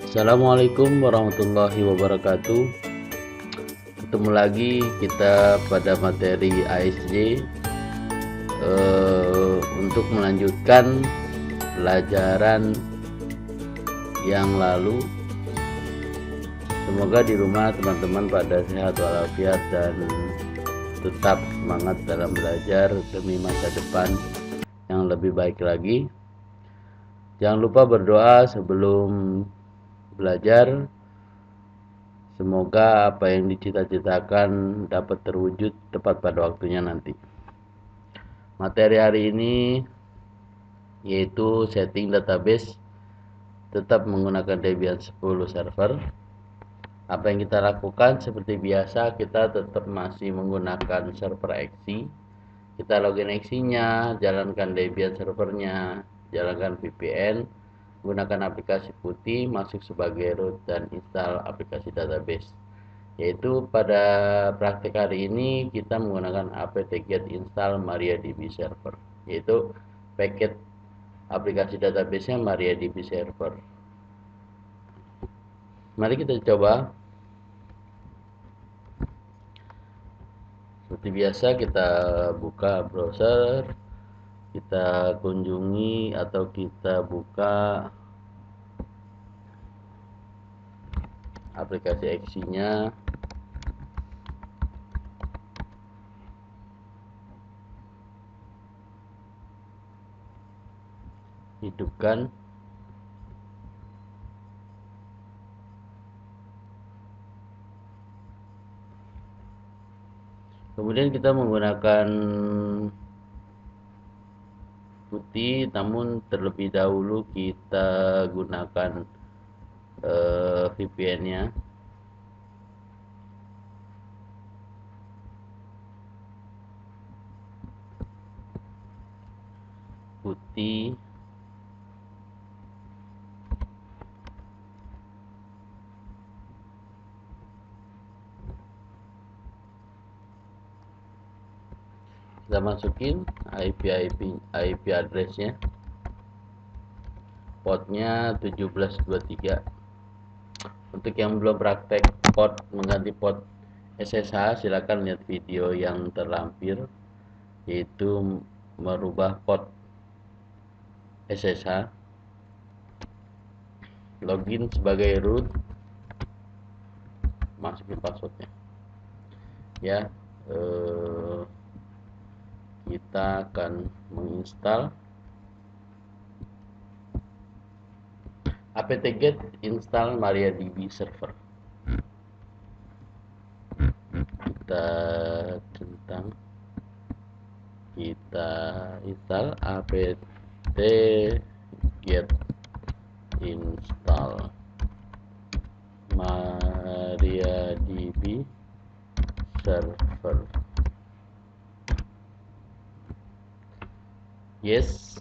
Assalamualaikum warahmatullahi wabarakatuh. Ketemu lagi kita pada materi ASJ untuk melanjutkan pelajaran yang lalu. Semoga di rumah teman-teman pada sehat walafiat dan tetap semangat dalam belajar demi masa depan yang lebih baik lagi. Jangan lupa berdoa sebelum belajar. Semoga apa yang dicita-citakan dapat terwujud tepat pada waktunya nanti. Materi hari ini yaitu setting database tetap menggunakan Debian 10 server. Apa yang kita lakukan seperti biasa, kita tetap masih menggunakan server Exe. Kita login Exe-nya, jalankan Debian servernya, jalankan VPN, gunakan aplikasi putih, masuk sebagai root dan install aplikasi database. Yaitu pada praktik hari ini kita menggunakan apt-get install MariaDB server, yaitu paket aplikasi database-nya MariaDB server. Mari kita coba. Seperti biasa kita buka browser, kita kunjungi atau kita buka aplikasi Exe-nya. Hidupkan. Kemudian kita menggunakan putih, namun terlebih dahulu kita gunakan VPN-nya. Putih. Kita masukin IP address-nya, portnya 1723. Untuk yang belum praktek port mengganti port SSH, silakan lihat video yang terlampir, yaitu merubah port SSH. Login sebagai root, masukin passwordnya ya. Kita akan menginstal apt-get install MariaDB server. Kita centang, kita install apt-get install MariaDB server. Yes.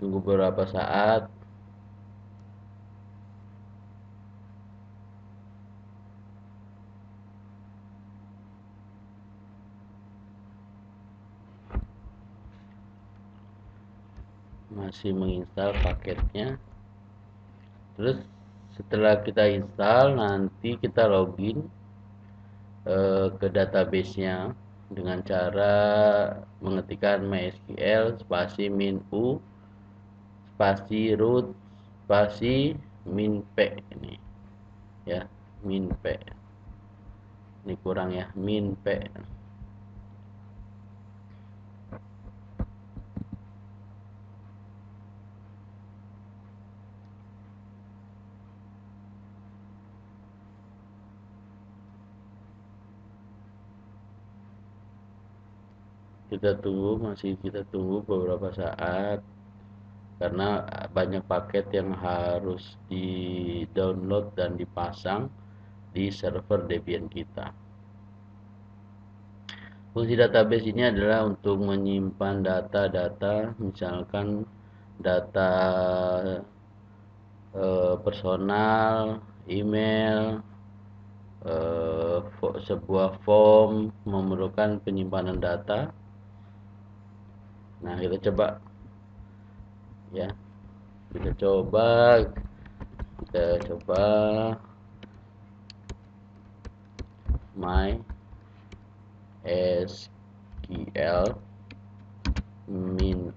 Tunggu beberapa saat. Masih menginstal paketnya. Terus setelah kita install, nanti kita login ke database-nya dengan cara mengetikkan MySQL spasi -u spasi root spasi -p ini ya, -p ini kurang ya, -p. Masih kita tunggu beberapa saat karena banyak paket yang harus di download dan dipasang di server Debian kita. Fungsi database ini adalah untuk menyimpan data-data, misalkan data personal, email, sebuah form memerlukan penyimpanan data. Nah, kita coba ya, kita coba Kita coba my SQL min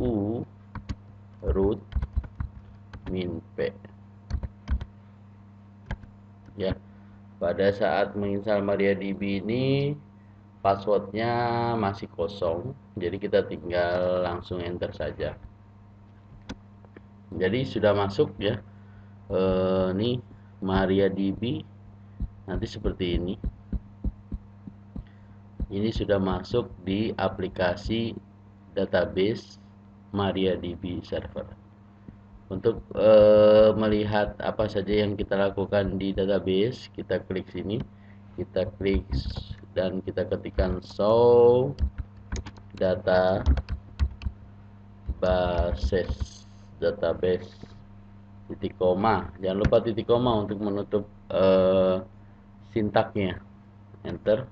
u root min p. Ya, pada saat menginstal MariaDB ini passwordnya masih kosong, jadi kita tinggal langsung enter saja. Jadi sudah masuk ya. Ini MariaDB nanti seperti ini. Ini sudah masuk di aplikasi database MariaDB server. Untuk melihat apa saja yang kita lakukan di database, kita klik sini, kita klik dan kita ketikkan show database titik koma, jangan lupa titik koma untuk menutup sintaknya, enter.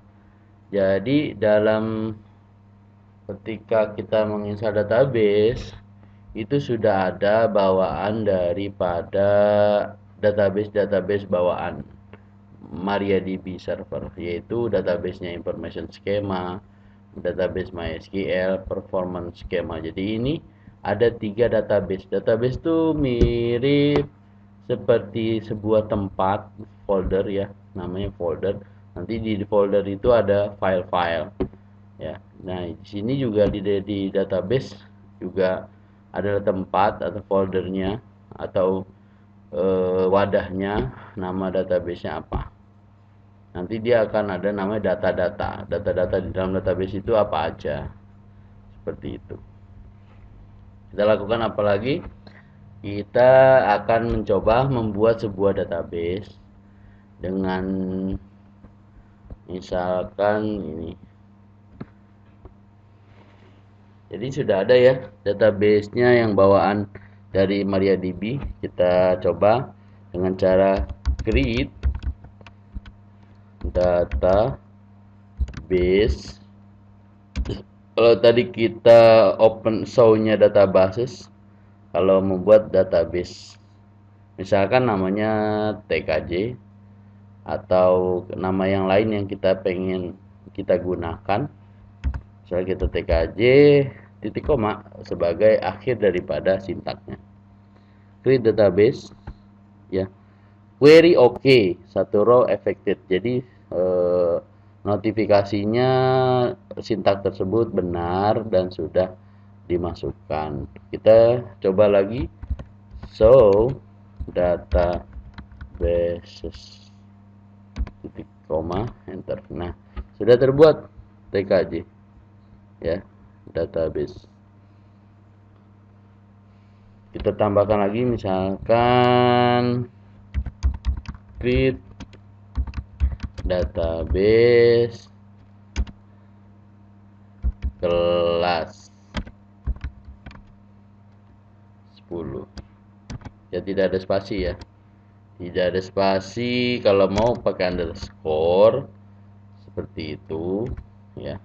Jadi dalam ketika kita menginstal database itu sudah ada bawaan daripada database bawaan MariaDB server, yaitu databasenya information schema, database MySQL, performance schema. Jadi ini ada 3 database. Database itu mirip seperti sebuah tempat folder ya, namanya folder. Nanti di folder itu ada file-file ya. Nah, di sini juga di database juga ada tempat atau foldernya atau wadahnya, nama databasenya apa. Nanti dia akan ada namanya data-data di dalam database itu apa aja, seperti itu. Kita lakukan apa lagi? Kita akan mencoba membuat sebuah database dengan misalkan ini. Jadi sudah ada ya databasenya yang bawaan dari MariaDB. Kita coba dengan cara create database. Kalau tadi kita open show-nya databases, kalau membuat database misalkan namanya TKJ atau nama yang lain yang kita pengen kita gunakan, misalnya kita TKJ titik koma sebagai akhir daripada sintaknya. Create database ya, query oke, satu row affected. Jadi notifikasinya sintak tersebut benar dan sudah dimasukkan. Kita coba lagi, so databases titik koma, enter. Nah, sudah terbuat TKJ ya, database. Kita tambahkan lagi misalkan create database kelas 10 ya, tidak ada spasi ya, tidak ada spasi. Kalau mau pakai underscore seperti itu ya.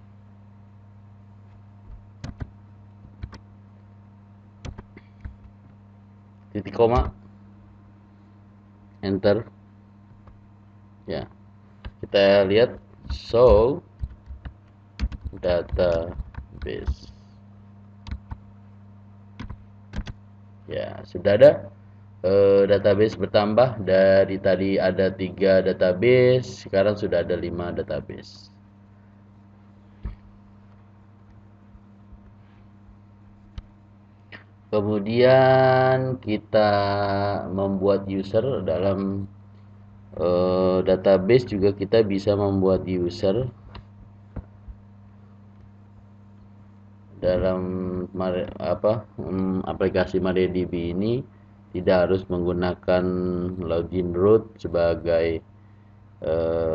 Titik koma, enter ya. Kita lihat show database ya, sudah ada database bertambah. Dari tadi ada 3 database, sekarang sudah ada 5 database. Kemudian kita membuat user dalam database, juga kita bisa membuat user dalam aplikasi MariaDB ini. Tidak harus menggunakan login root sebagai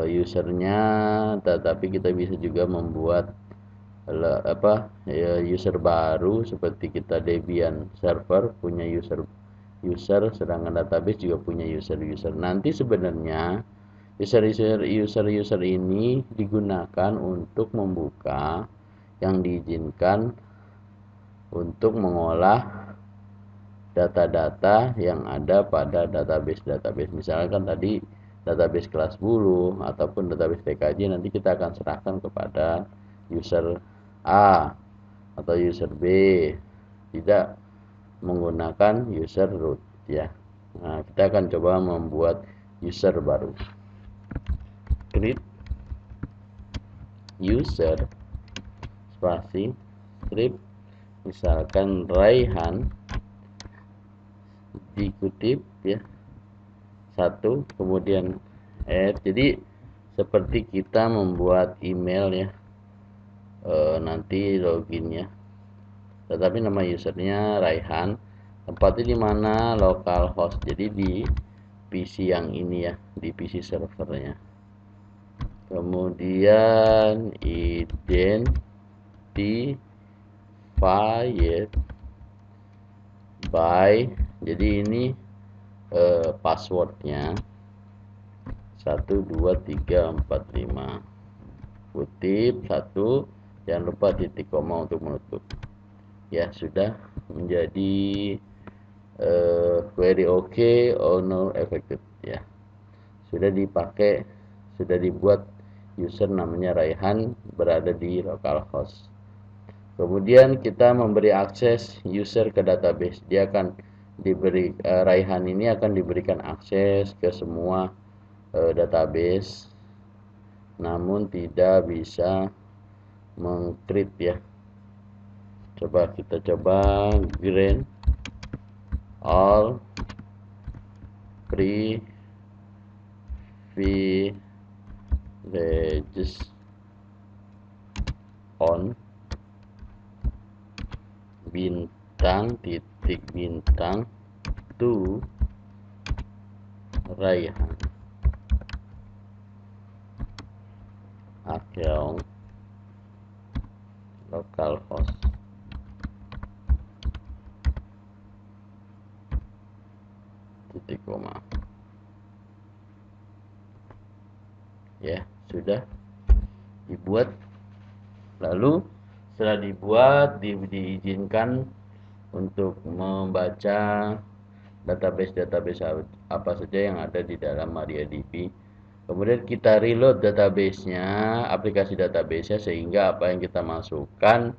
usernya, tetapi kita bisa juga membuat user baru, seperti kita Debian server punya user, sedangkan database juga punya user. Nanti sebenarnya user ini digunakan untuk membuka yang diizinkan untuk mengolah data-data yang ada pada database. Misalkan tadi database kelas 10 ataupun database TKJ, nanti kita akan serahkan kepada user A atau user B, tidak menggunakan user root ya. Nah, kita akan coba membuat user baru. Create user spasi script, misalkan Raihan, dikutip ya, 1, kemudian add. Jadi seperti kita membuat email ya, nanti loginnya, tetapi nama usernya Raihan, tempatnya di mana, localhost, jadi di PC yang ini ya, di PC servernya. Kemudian identified by, jadi ini passwordnya 1 2 3 4 5, kutip 1, jangan lupa titik koma untuk menutup ya. Sudah menjadi query OK, owner affected ya, sudah dipakai, sudah dibuat user namanya Raihan berada di localhost. Kemudian kita memberi akses user ke database, dia akan diberi, Raihan ini akan diberikan akses ke semua database, namun tidak bisa meng-create ya. Coba kita coba grant all privileges on bintang titik bintang to Raihan account localhost. Titik koma ya, sudah dibuat. Lalu setelah dibuat, diizinkan untuk membaca database apa saja yang ada di dalam MariaDB. Kemudian kita reload database-nya, aplikasi database-nya, sehingga apa yang kita masukkan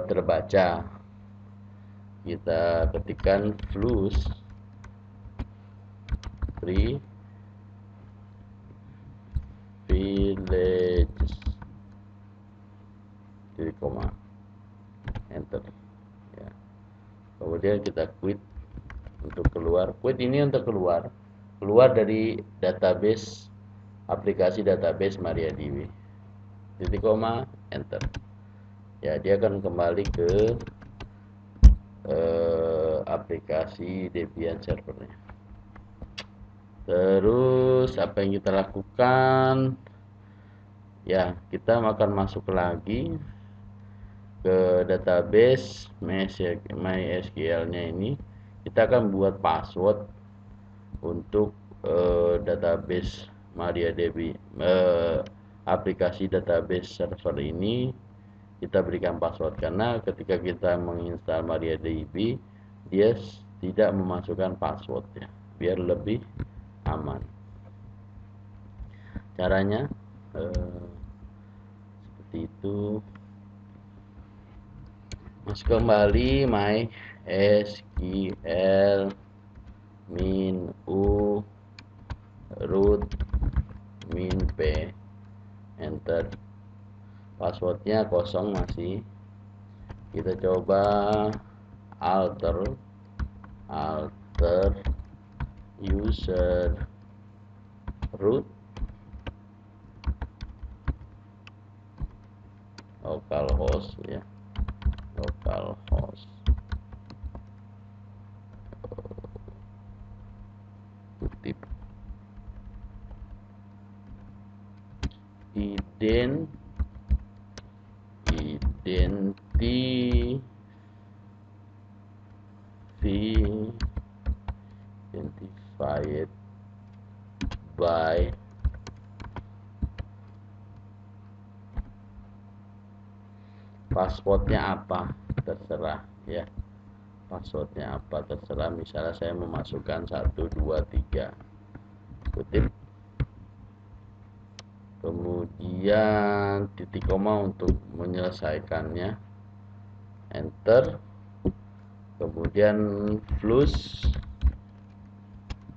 terbaca. Kita ketikkan flush privileges, titik koma, enter ya. Kemudian kita quit untuk keluar. Quit ini untuk keluar dari database, aplikasi database MariaDB, titik koma, enter ya. Dia akan kembali ke aplikasi Debian servernya. Terus apa yang kita lakukan ya, kita akan masuk lagi ke database MySQL-nya ini. Kita akan buat password untuk database MariaDB, aplikasi database server ini. Kita berikan password karena ketika kita menginstal MariaDB, dia tidak memasukkan password ya, biar lebih aman. Caranya seperti itu. Masuk kembali MySQL -u root -p, enter. Passwordnya kosong masih. Kita coba alter user root localhost ya, localhost kutip identified by passwordnya apa terserah ya, passwordnya apa terserah, misalnya saya memasukkan 1 2 3 kutip, kemudian titik koma untuk menyelesaikannya, enter, kemudian flush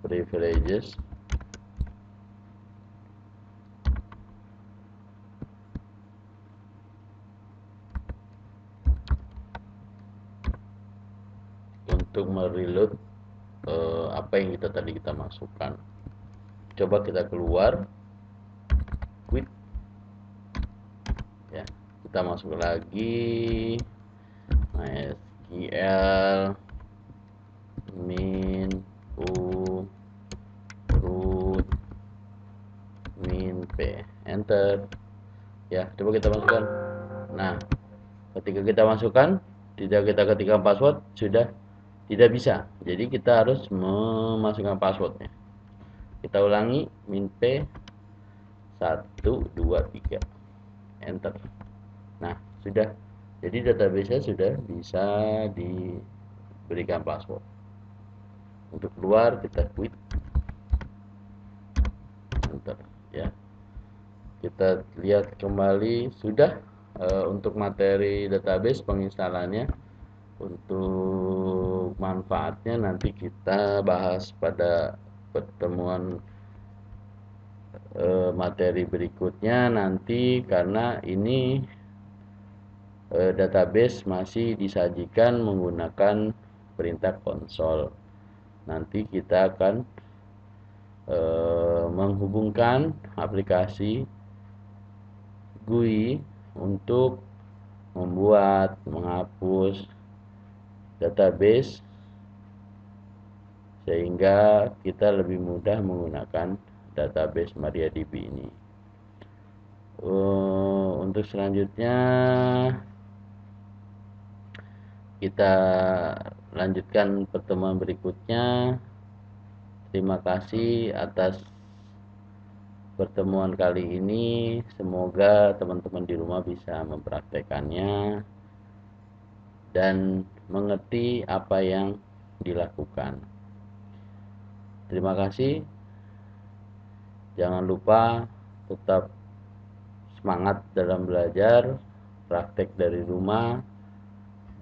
privileges, untuk mereload apa yang kita masukkan. Coba kita keluar, quit ya, kita masuk lagi MySQL min u root min p, enter ya. Coba kita masukkan. Nah, ketika kita masukkan, tidak kita ketikkan password, sudah tidak bisa. Jadi kita harus memasukkan passwordnya. Kita ulangi, min p 1 2 3, enter. Nah, sudah. Jadi database-nya sudah bisa diberikan password. Untuk keluar kita quit, enter ya. Kita lihat kembali sudah. Untuk materi database penginstalannya, untuk manfaatnya nanti kita bahas pada pertemuan materi berikutnya nanti, karena ini database masih disajikan menggunakan perintah konsol. Nanti kita akan menghubungkan aplikasi GUI untuk membuat, menghapus database sehingga kita lebih mudah menggunakan database MariaDB ini. Untuk selanjutnya kita lanjutkan pertemuan berikutnya. Terima kasih atas pertemuan kali ini. Semoga teman-teman di rumah bisa mempraktekannya dan mengerti apa yang dilakukan. Terima kasih. Jangan lupa tetap semangat dalam belajar, praktek dari rumah,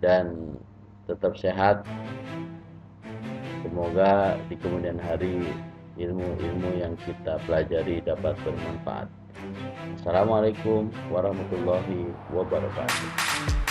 dan tetap sehat. Semoga di kemudian hari ilmu-ilmu yang kita pelajari dapat bermanfaat. Assalamualaikum warahmatullahi wabarakatuh.